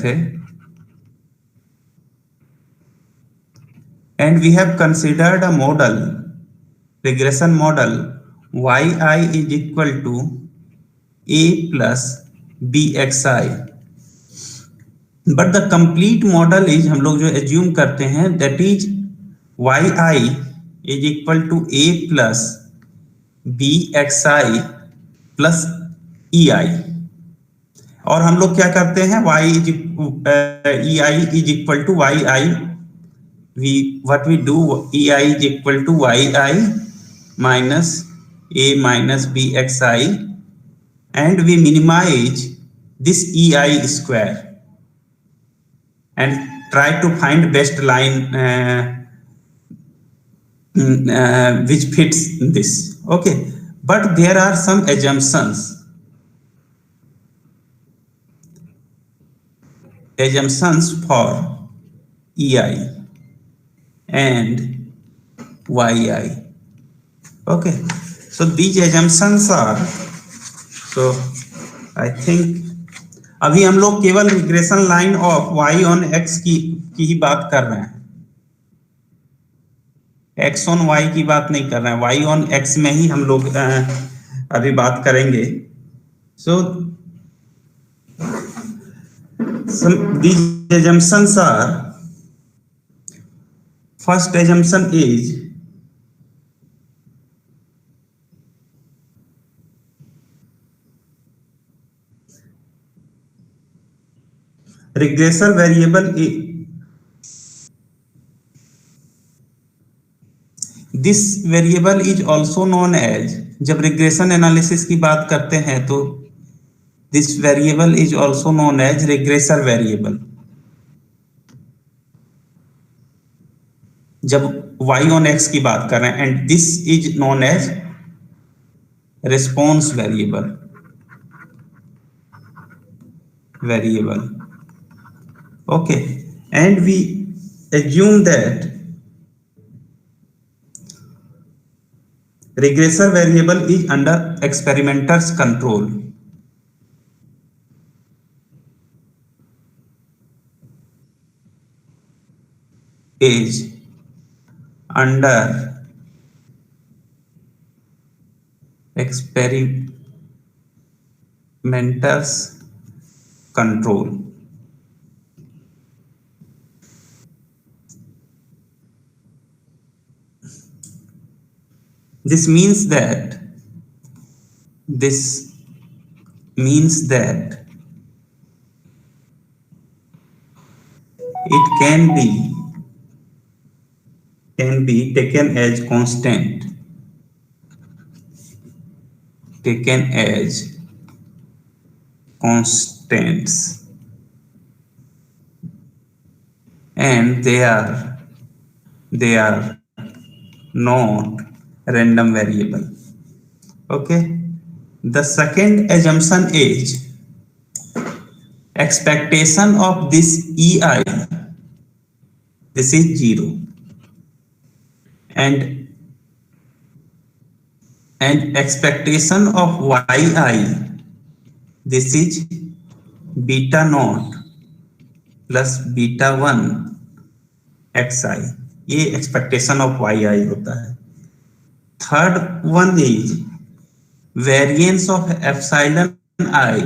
थे, and we have considered a model, regression model, yi is equal to a plus bxi, but the complete model is, हम लोग जो assume करते हैं, that is yi is equal to a plus bxi plus ei, और हम लोग क्या करते हैं, ei is equal to yi, what we do, ei is equal to yi minus a minus bxi, and we minimize this ei square and try to find best line which fits this. Okay, but there are some assumptions for ei and yi. Okay, so these assumptions are, so I think अभी हम लोग केवल regression line of y on x की ही बात कर रहे हैं, x on y की बात नहीं कर रहे हैं, y ऑन x में ही हम लोग अभी बात करेंगे. So these assumptions are, first assumption is regressor variable a. This variable is also known as, जब रिग्रेशन एनालिसिस की बात करते हैं तो this variable is also known as regressor variable. जब y on x की बात कर रहे हैं, and this is known as response variable. Okay, and we assume that regressor variable is under experimenter's control. Is under experimenter's control. This means that it can be taken as constant, constants, and they are not random variable. Okay, the second assumption is expectation of this ei, this is 0, and expectation of yi, this is beta naught plus beta 1 xi, ये expectation of yi होता है. Third one is variance of epsilon I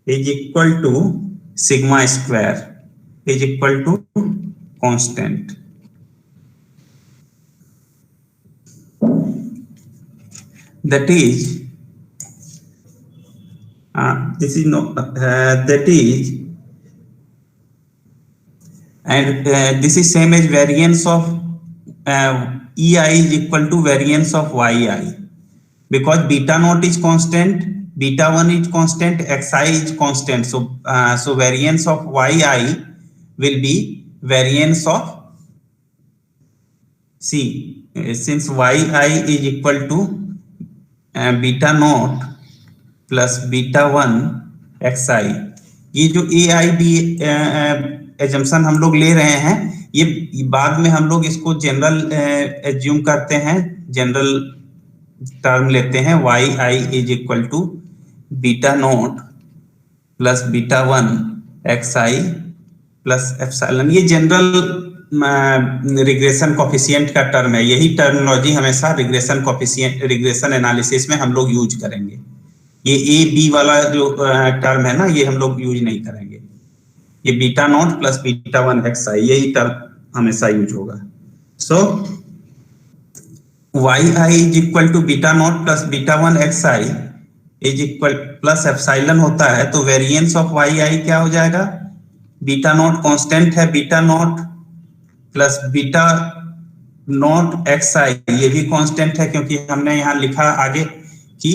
is equal to sigma square is equal to constant. That is this is no that is, and this is same as variance of ei is equal to variance of yi, because beta naught is constant, beta 1 is constant, xi is constant, so variance of yi will be variance of, see, since yi is equal to beta naught plus beta 1 xi, ये जो ai b assumption हम लोग ले रहे हैं, ये बाद में हम लोग इसको जनरल एज्यूम करते हैं, जनरल टर्म लेते हैं, yi is equal to beta naught plus beta 1 x I plus epsilon. ये जनरल रिग्रेशन कोफिशिएंट का टर्म है, यही टर्मिनोलॉजी हमेशा रिग्रेशन कोफिशिएंट रिग्रेशन एनालिसिस में हम लोग यूज करेंगे। ये ए बी वाला जो टर्म है ना, ये हम लोग यूज नहीं करेंगे। ये beta naught plus beta one X I, यही टर्म हमेशा यूज होगा। So Y I is equal to beta naught plus beta one X I is equal plus epsilon होता है, तो वेरिएंस ऑफ वाई आई क्या हो जाएगा? बीटा नॉट कांस्टेंट है, beta naught plus beta naught X I, ये भी कांस्टेंट है क्योंकि हमने यहाँ लिखा आगे कि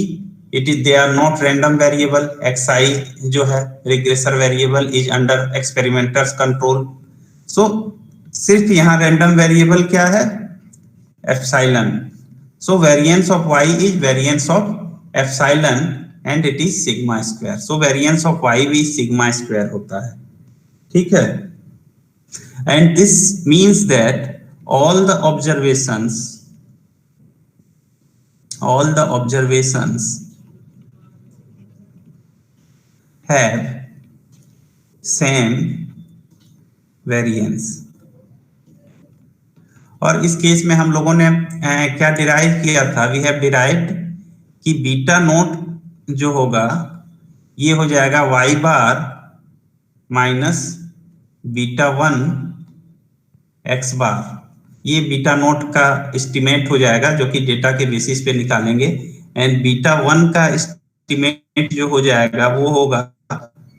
it is they are not random variable. X I जो है regressor variable is under experimenters control. So सिर्फ यहाँ रैंडम वेरिएबल क्या है? Epsilon. So variance of Y is variance of epsilon and it is sigma square. So variance of Y भी sigma square होता है, ठीक है। And this means that all the observations have same variance। और इस case में हम लोगों ने क्या डिराइव किया था? वी हैव डिराइव्ड कि बीटा नोट जो होगा ये हो जाएगा y बार माइनस बीटा वन x बार। ये बीटा नोट का एस्टिमेट हो जाएगा जो कि डेटा के बेसिस पे निकालेंगे। एंड बीटा वन का एस्टिमेट जो हो जाएगा वो होगा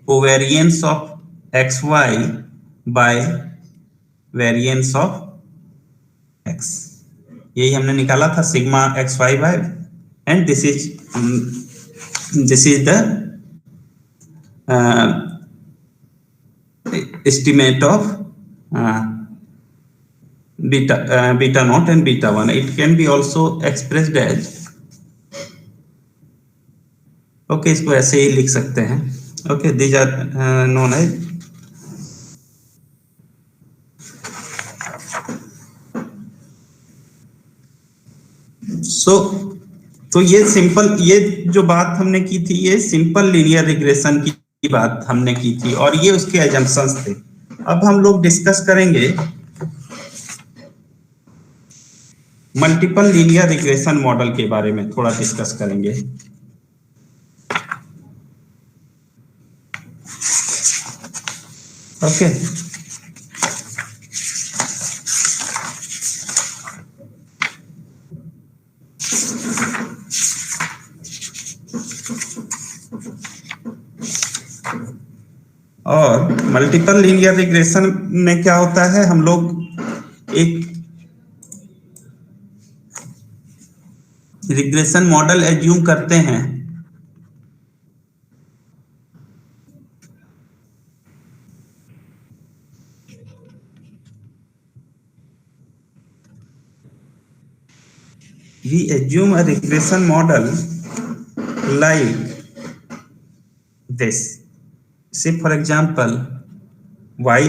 covariance of X Y by variance of X. यही हमने निकाला था sigma X Y by, and this is the estimate of beta naught and beta 1. It can be also expressed as, okay, इसको ऐसे ही लिख सकते हैं। Okay, these are known as तो ये सिंपल, ये जो बात हमने की थी ये सिंपल लीनियर रिग्रेशन की बात हमने की थी और ये उसके एजम्पशंस थे। अब हम लोग डिस्कस करेंगे मल्टीपल लीनियर रिग्रेशन मॉडल के बारे में, थोड़ा डिस्कस करेंगे। ओके, और मल्टीपल लीनियर रिग्रेशन में क्या होता है? हम लोग एक रिग्रेशन मॉडल एज्यूम करते हैं we assume a regression model like this. Say for example yi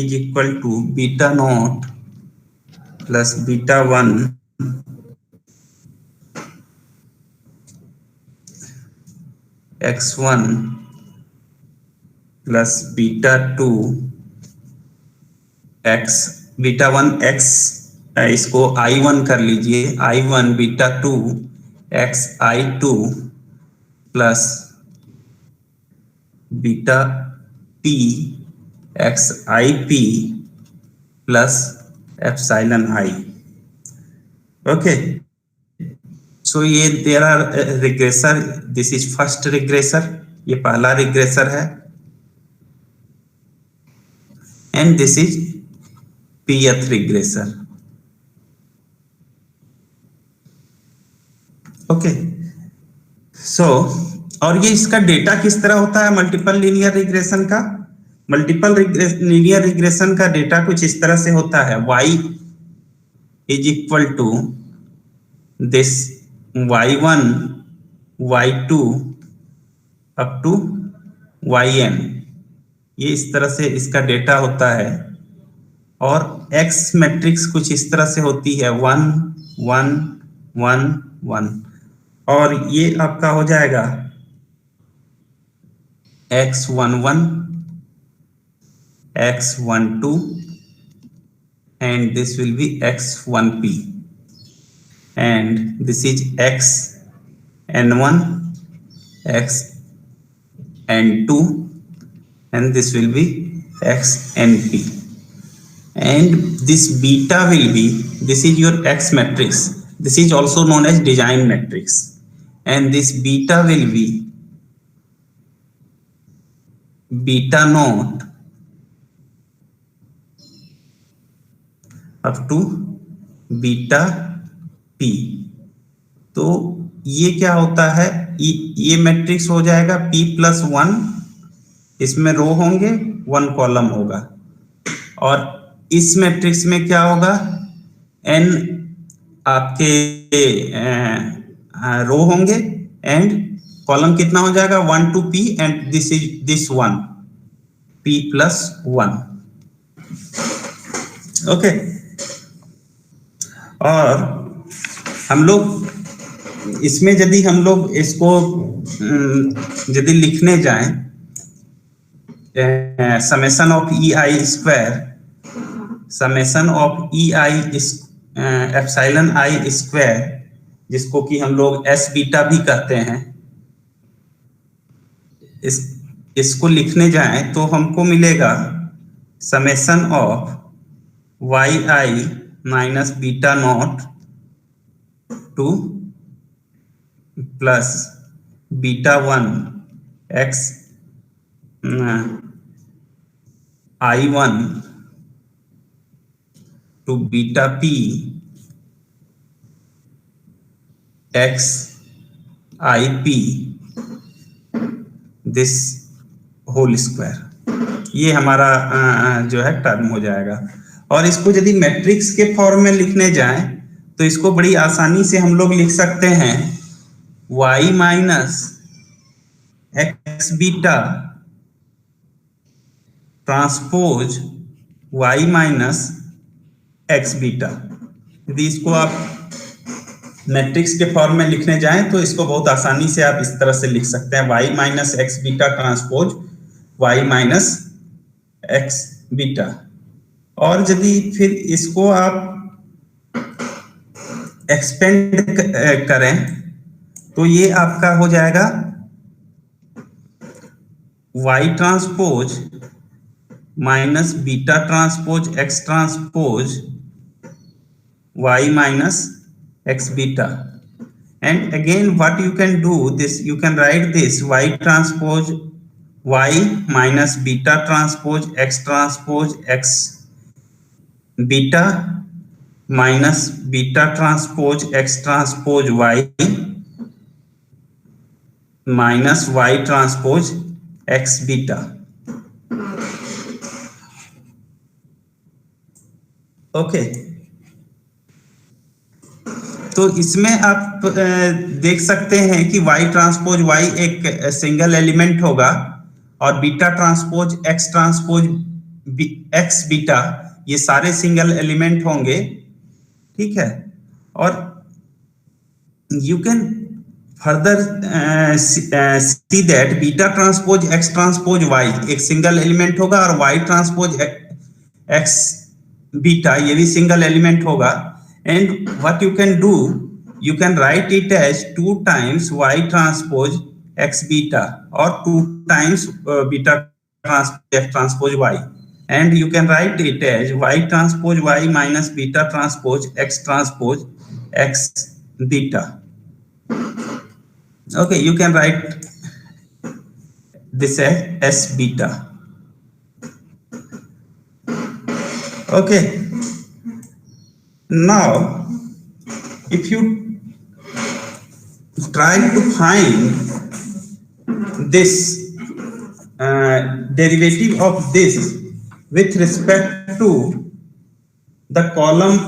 is equal to beta naught plus beta 1 x1 plus beta 2 x beta 1 x, इसको i1 कर लीजिए, i1 beta 2 x i2 plus beta p x ip plus epsilon i। Okay, so ये there are regressor, this is first regressor, ये पहला regressor है, and this is pth regressor. Okay, so और ये इसका डेटा किस तरह होता है मल्टीपल लीनियर रिग्रेशन का? मल्टीपल लीनियर रिग्रेशन का डेटा कुछ इस तरह से होता है, y is equal to this y1 y2 up to yn, ये इस तरह से इसका डेटा होता है। और x मैट्रिक्स कुछ इस तरह से होती है 1 1 1 1, और ये आपका हो जाएगा x11 x12 and this will be x1p, and this is xn1, xn2, and this will be xnp, and this beta will be, this is your X matrix. This is also known as design matrix, and this beta will be beta naught up to beta p. तो ये क्या होता है, ये matrix हो जाएगा p+1, इसमें रो होंगे, 1 कॉलम होगा, और इस मैट्रिक्स में क्या होगा, n आपके रो होंगे एंड कॉलम कितना हो जाएगा, 1 to p, and this is this 1 p+1. Okay, और हम लोग इसमें यदि हम लोग इसको यदि लिखने जाएं, summation of E I epsilon i square, जिसको कि हम लोग एस बीटा भी कहते हैं, इसको लिखने जाएं तो हमको मिलेगा summation of Y I minus beta naught to plus beta 1 X I1 to beta p x ip this whole square. ये हमारा जो है टर्म हो जाएगा. और इसको यदि मैट्रिक्स के फॉर्म में लिखने जाएं तो इसको बड़ी आसानी से हम लोग लिख सकते हैं y minus x beta transpose y minus x beta. यदि इसको आप मैट्रिक्स के फॉर्म में लिखने जाएं तो इसको बहुत आसानी से आप इस तरह से लिख सकते हैं, y minus x beta transpose y minus x beta. और यदि फिर इसको आप एक्सपेंड करें तो ये आपका हो जाएगा y transpose minus beta transpose x transpose y minus x beta. And again what you can do, this you can write this y transpose y minus beta transpose x transpose x beta minus beta transpose x transpose y minus y transpose x beta. Okay, तो इसमें आप देख सकते हैं कि y transpose y एक single element होगा और beta transpose x transpose x beta ये सारे सिंगल एलिमेंट होंगे, ठीक है. और you can further see that beta transpose x transpose y एक सिंगल एलिमेंट होगा और y ट्रांसपोज x बीटा ये भी सिंगल एलिमेंट होगा. And what you can do, you can write it as 2 times y transpose x beta or 2 times beta transpose y, and you can write it as y transpose y minus beta transpose x beta. Okay, you can write this as s beta. Okay. Now, if you try to find this derivative of this with respect to the column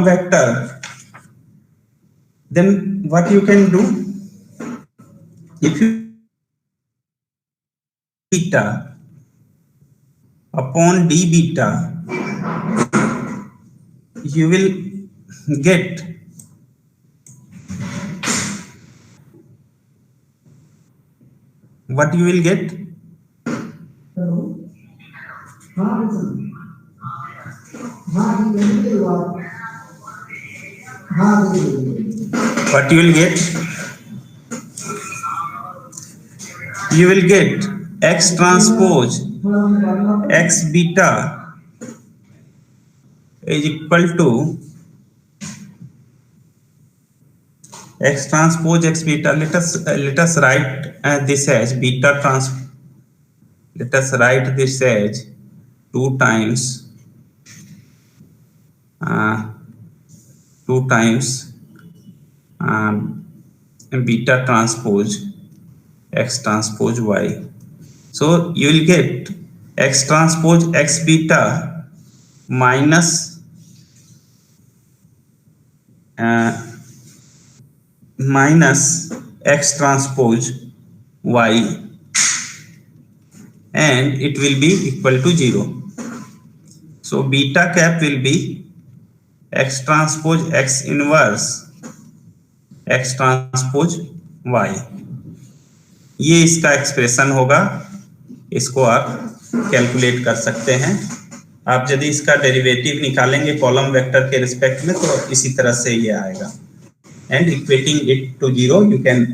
vector, then what you can do, if you beta upon d beta, you will get what you will get what you will get? You will get X transpose X beta is equal to X transpose X beta. Let us write this as beta trans. Let us write this as 2 times 2 times beta transpose X transpose Y. So you will get X transpose X beta minus X transpose Y, and it will be equal to 0. So beta cap will be X transpose X inverse X transpose Y. ये इसका expression होगा, इसको आप calculate कर सकते हैं। आप यदि इसका डेरिवेटिव निकालेंगे कॉलम वेक्टर के रिस्पेक्ट में तो इसी तरह से ये आएगा, and equating it to 0 you can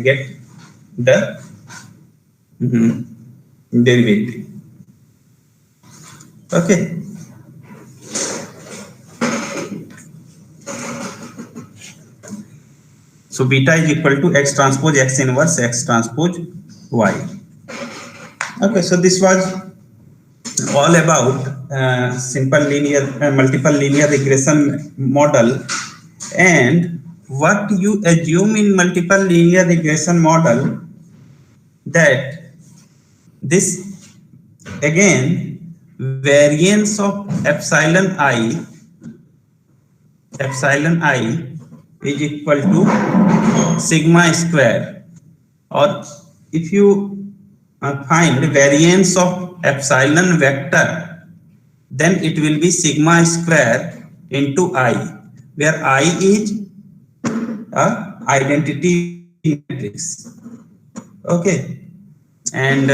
get the derivative. Okay, so beta is equal to X transpose X inverse X transpose Y. Okay, so this was all about simple linear multiple linear regression model, and what you assume in multiple linear regression model, that this again variance of epsilon I is equal to sigma square, or if you find variance of epsilon vector, then it will be sigma square into I, where I is a identity matrix. Okay, and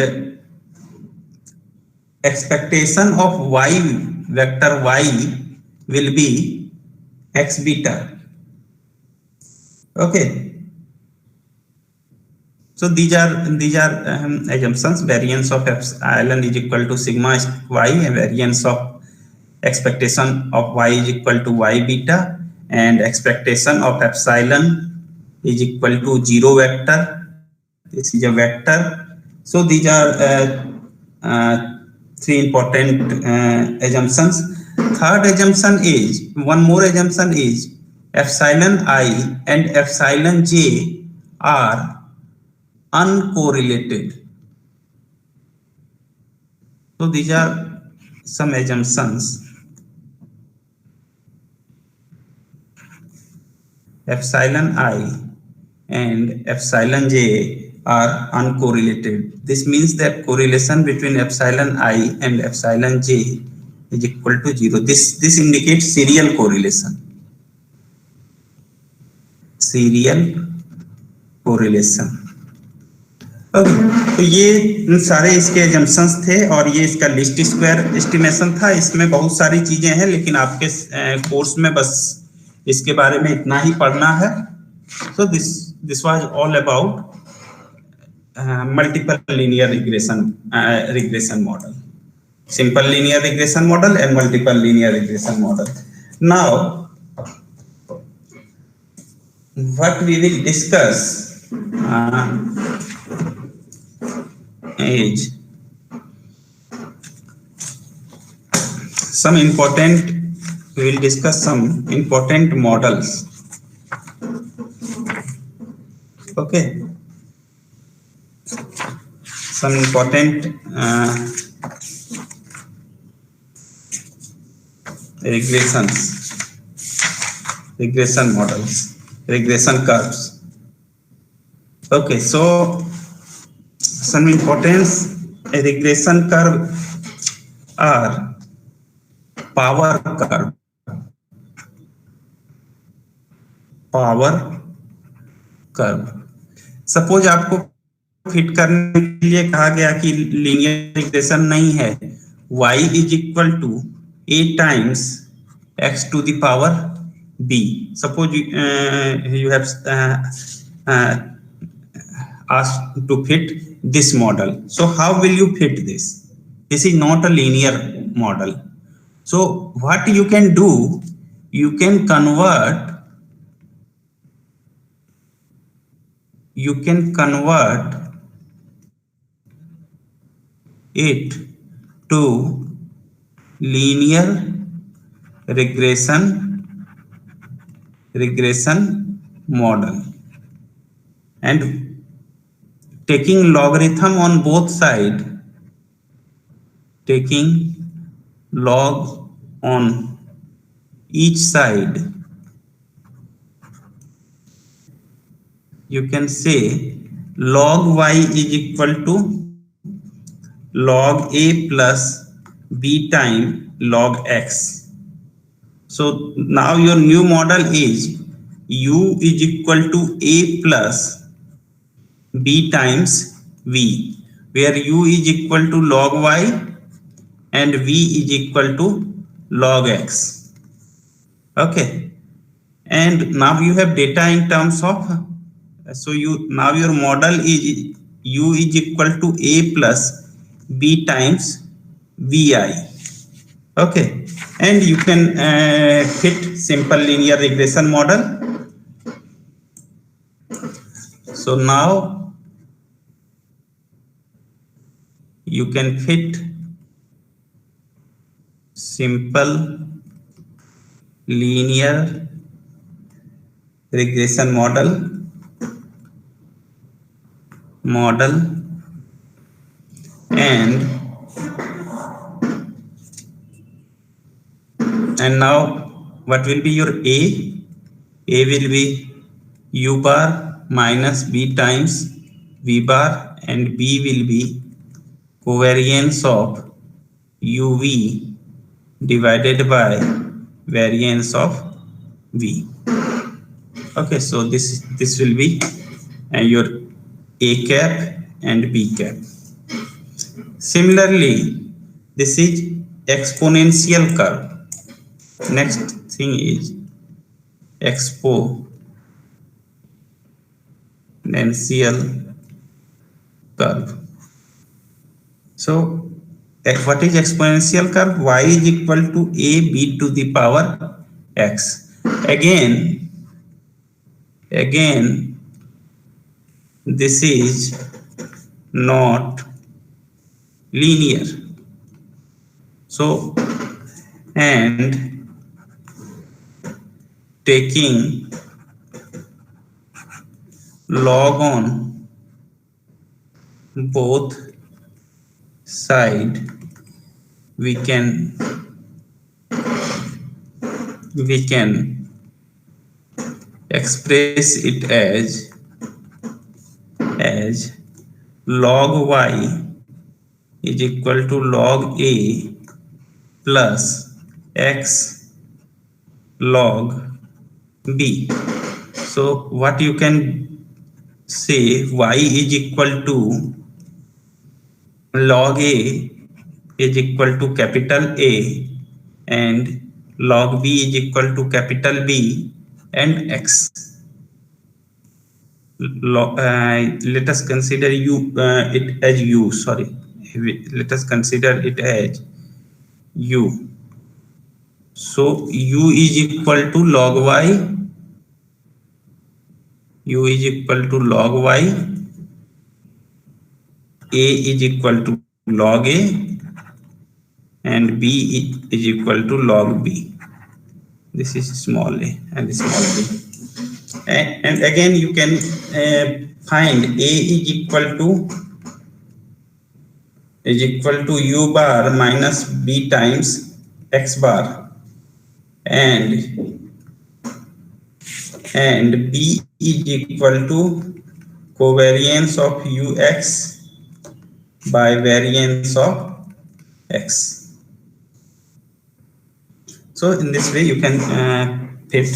expectation of Y vector Y will be X beta. Okay, so these are assumptions. Variance of epsilon is equal to sigma Y, and variance of expectation of Y is equal to Y beta, and expectation of epsilon is equal to 0 vector. This is a vector. So these are 3 important assumptions. Third assumption is, one more assumption is, epsilon I and epsilon j are uncorrelated. So these are some assumptions. Epsilon I and epsilon j are uncorrelated. This means that correlation between epsilon I and epsilon j is equal to 0. This indicates serial correlation. Serial correlation. Okay, तो ये सारे इसके assumptions थे, और ये इसका least square estimation था। इसमें बहुत सारी चीजें हैं, लेकिन आपके कोर्स में बस इसके बारे में इतना ही पढ़ना है। So this was all about multiple linear regression model, simple linear regression model and multiple linear regression model. Now what we will discuss is some important models. Okay, some important regression models, regression curves. Okay, so some importance regression curve are power curve. Suppose आपको fit करने के लिए कहा गया कि linear regression नहीं है, y is equal to a times x to the power b. Suppose you have asked to fit this model. So how will you fit this? This is not a linear model. So what you can do, you can convert it to linear regression model, and taking logarithm on both sides, taking log on each side, you can say log y is equal to log a plus b time log x. So now your new model is u is equal to a plus b times v, where u is equal to log y and v is equal to log x. Okay, and now you have data in terms of, so now your model is u is equal to a plus b times vi. Okay, and you can fit simple linear regression model. So now you can fit simple linear regression model and now what will be your a? A will be u bar minus b times v bar, and b will be covariance of uv divided by variance of v. Okay, so this will be your a cap and b cap. Similarly, this is exponential curve. Next thing is exponential curve. So what is exponential curve? Y is equal to a b to the power x. Again this is not linear. So, and taking log on both sides, we can express it as log y is equal to log a plus x log b. So what you can say, y is equal to log a is equal to capital A, and log b is equal to capital B and x. Let us consider it as u. Sorry, let us consider it as u. So u is equal to log y. U is equal to log y. A is equal to log a, and b is equal to log b. This is small a and small b. And again you can find a is equal to u bar minus b times x bar, and b is equal to covariance of ux by variance of x. So in this way you can fit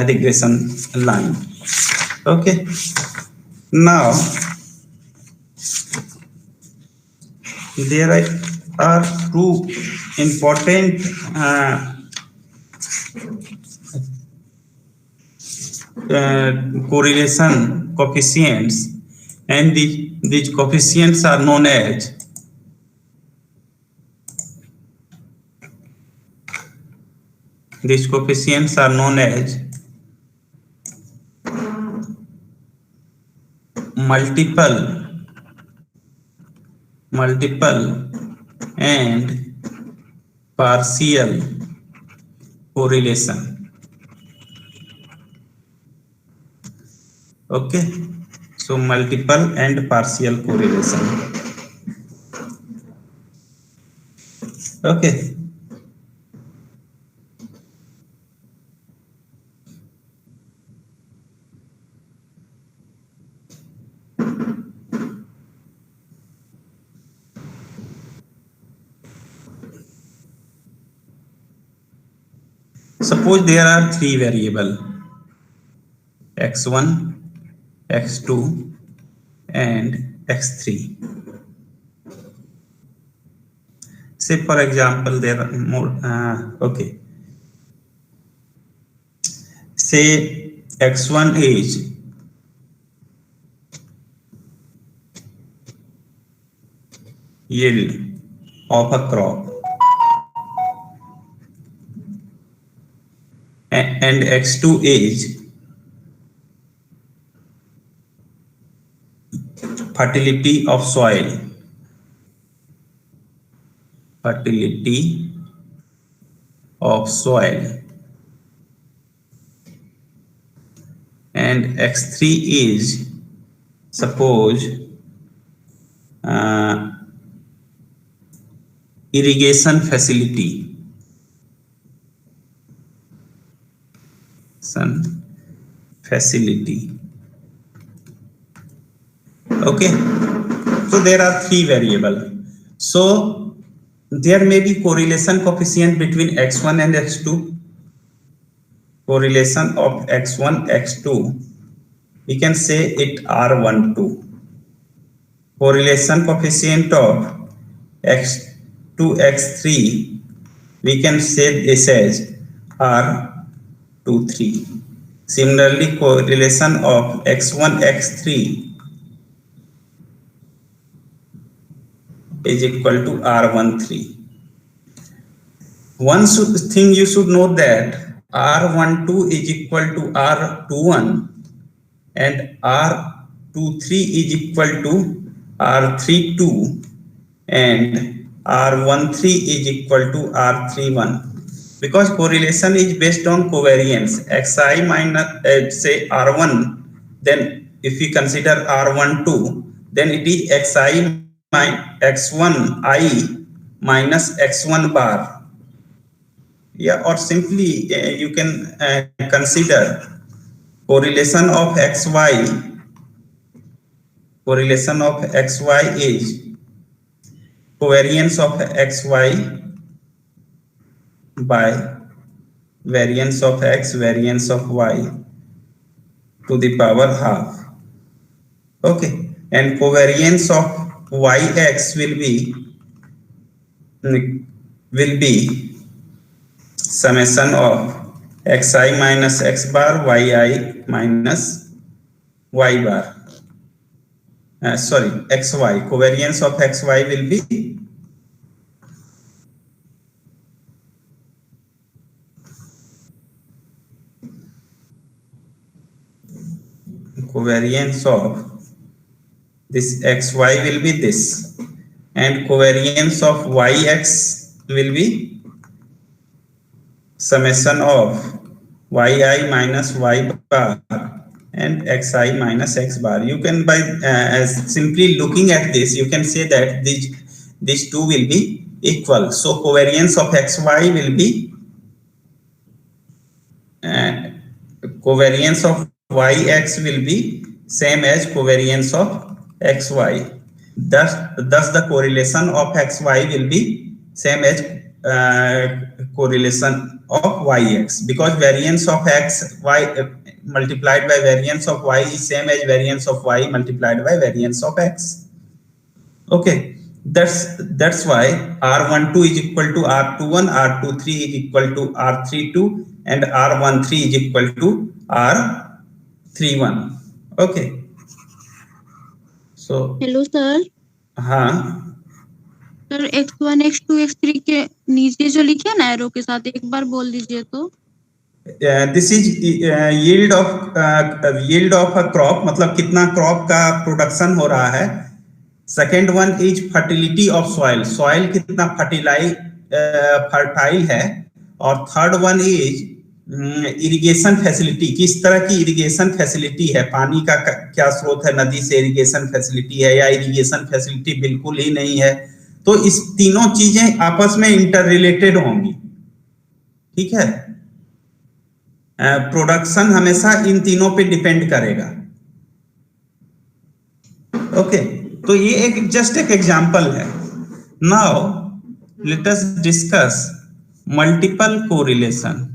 regression line. Okay, now there are two important correlation coefficients, and these coefficients are known as multiple and partial correlation. Okay, so multiple and partial correlation. Okay, suppose there are three variables x1, x2 and x3. Say for example there are more okay, say x1 is yield of a crop and x2 is fertility of soil, and x3 is suppose irrigation facility, okay. So there are three variables, so there may be correlation coefficient between x1 and x2. Correlation of x1 x2, we can say it R12. Correlation coefficient of x2 x3, we can say this as R23. Similarly, correlation of x1 x3 is equal to R13. One thing you should know that R12 is equal to R21 and R23 is equal to R32 and R13 is equal to R31, because correlation is based on covariance. Xi minus say R1, then if we consider R12, then it is Xi x1 I minus x1 bar. Yeah, or simply you can consider correlation of xy. Correlation of xy is covariance of xy by variance of x, variance of y to the power half. Okay, and covariance of yx will be summation of xi minus x bar, yi minus y bar. Xy, covariance of xy will be covariance of this xy will be this, and covariance of yx will be summation of yi minus y bar and xi minus x bar. You can by as simply looking at this, you can say that these two will be equal. So covariance of xy will be covariance of yx will be same as covariance of xy. Thus the correlation of xy will be same as correlation of yx, because variance of x y multiplied by variance of y is same as variance of y multiplied by variance of x. Okay, that's why R12 is equal to R21, R23 is equal to R32, and R13 is equal to R31. Okay, so hello sir. हाँ sir x1 x2 x3 के नीचे जो लिखे ना arrow के साथ, एक बार बोल दीजिए तो। This is yield of a crop, मतलब कितना क्रॉप का प्रोडक्शन हो रहा है। Second one is fertility of soil, soil कितना फर्टाइल है। और third one is irrigation facility, किस तरह की इरिगेशन फैसिलिटी है, पानी का क्या स्रोत है, नदी से इरिगेशन फैसिलिटी है या इरिगेशन फैसिलिटी बिल्कुल ही नहीं है। तो इस तीनों चीजें आपस में इंटर रिलेटेड होंगी, ठीक है। प्रोडक्शन हमेशा इन तीनों पे डिपेंड करेगा। ओके, तो ये एक जस्ट एक एग्जांपल है। Now let us discuss multiple correlation.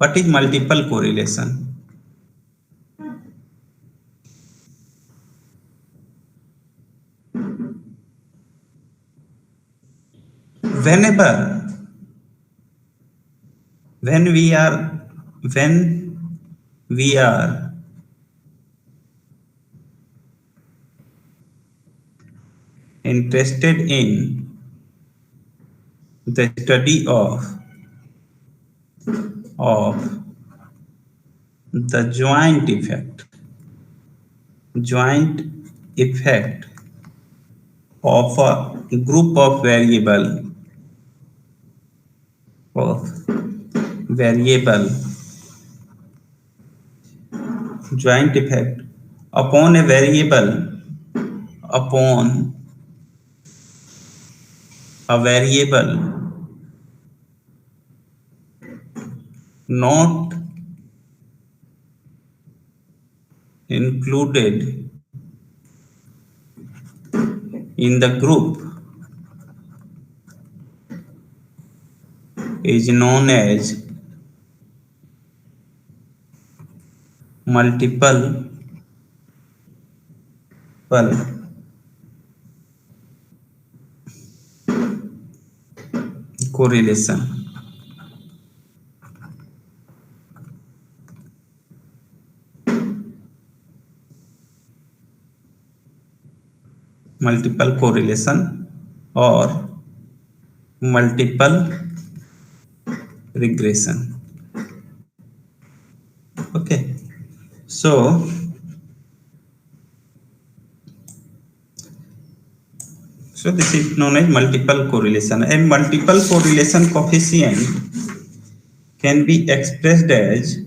What is multiple correlation? whenever when we are interested in the study of the joint effect of a group of joint effect upon a variable not included in the group is known as multiple correlation. Multiple correlation or multiple regression. Okay, so this is known as multiple correlation, and multiple correlation coefficient can be expressed as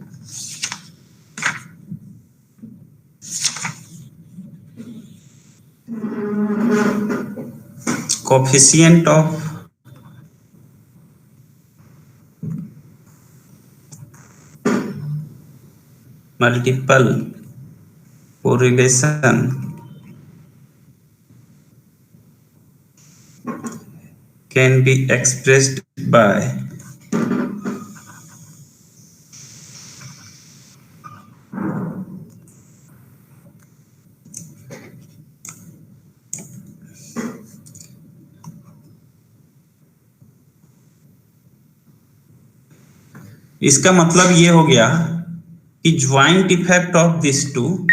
coefficient of multiple correlation can be expressed by इसका मतलब ये हो गया कि joint effect of this two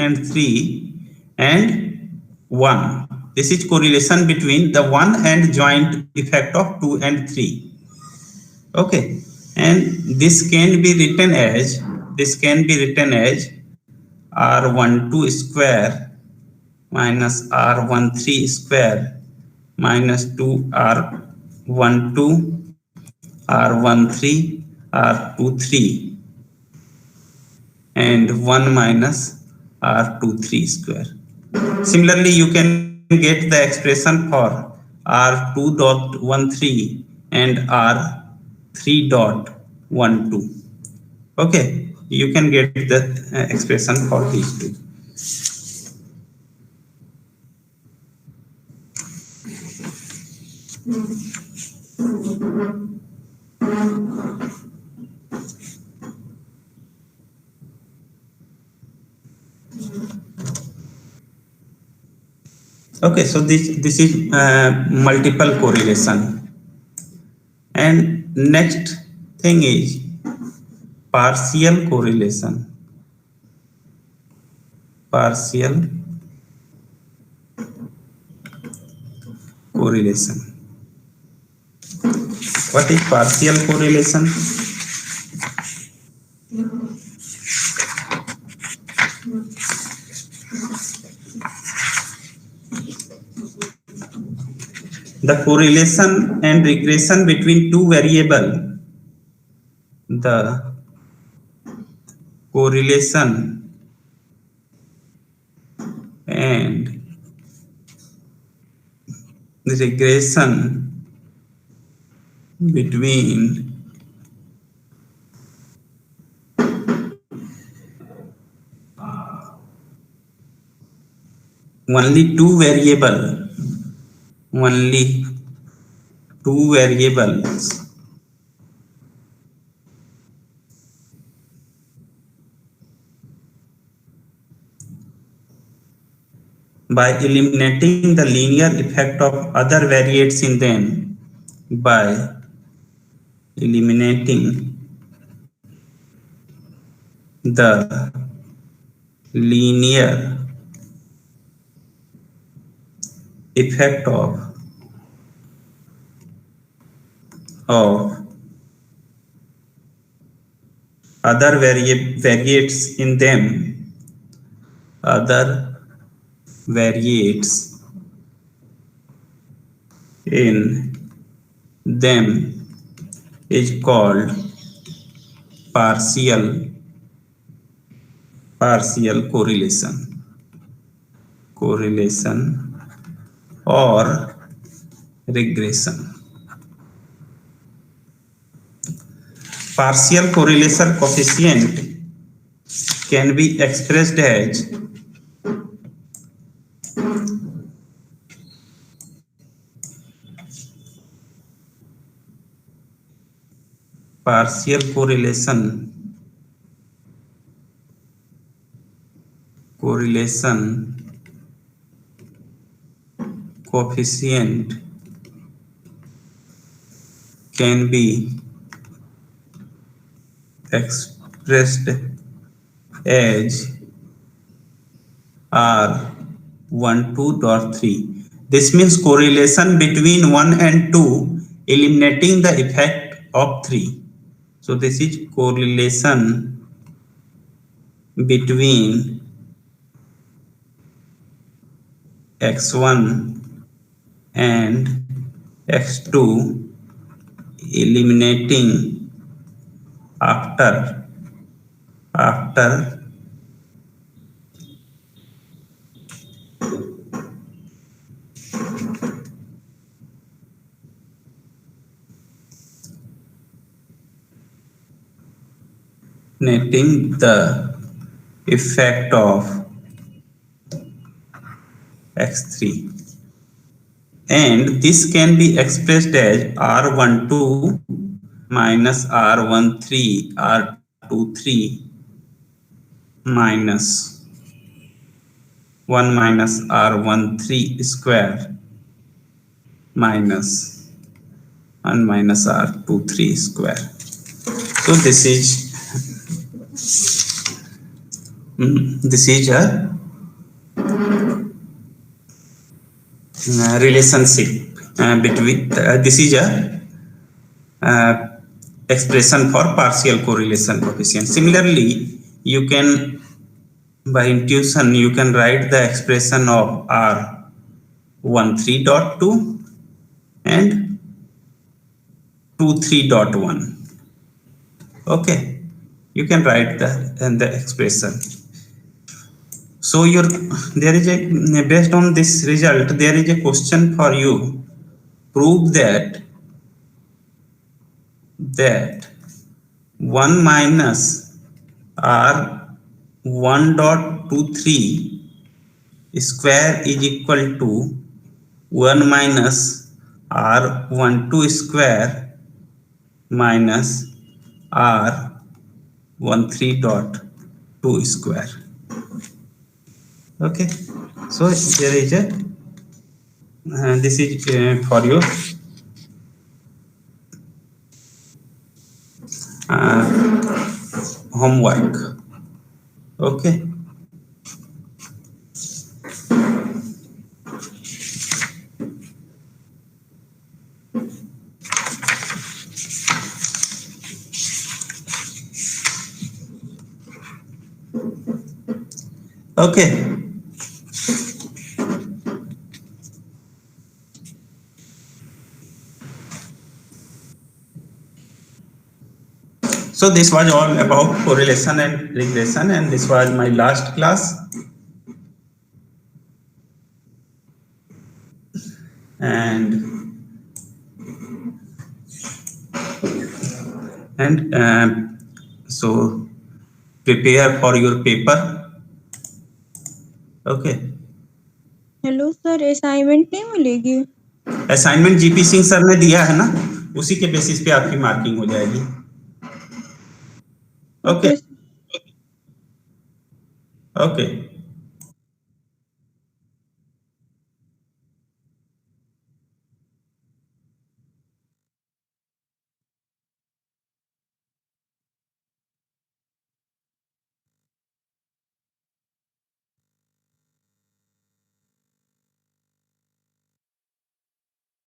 and 3 and 1, this is correlation between the 1 and joint effect of 2 and 3. Okay, and this can be written as R12 square minus R13 square minus 2R12 R13 R23 and 1 minus R23 square. Similarly, you can get the expression for R2.13 and R3.12. Okay, you can get the expression for these two. Okay, so this is multiple correlation, and next thing is partial correlation. Partial correlation. What is partial correlation? The correlation and regression between two variables. The correlation and regression between only two variables by eliminating the linear effect of other variates in them. By eliminating the linear effect of other variates in them, other variates in them is called partial correlation or regression. Partial correlation coefficient can be expressed as partial correlation coefficient can be expressed as R12.3. This means correlation between 1 and 2 eliminating the effect of 3. So this is correlation between x1 and x2 eliminating after netting the effect of x3, and this can be expressed as R12 minus R13 R23 minus 1 minus R13 square minus 1 minus R23 square. So this is a relationship between this is a expression for partial correlation coefficient. Similarly, you can, by intuition, you can write the expression of R13.2 and 23.1. Okay, you can write the expression. So there is a, based on this result, there is a question for you. Prove that 1 minus R1.23 square is equal to 1 minus R12 square minus R13.2 square. Okay, so there is a this is for you. Homework. Okay. Okay. So this was all about correlation and regression, and this was my last class. And so prepare for your paper. Okay. Hello sir, assignment नहीं मिलेगी? Assignment GP Singh sir ने दिया है ना, उसी के बेसिस पे आपकी मार्किंग हो जाएगी. ओके. ओके.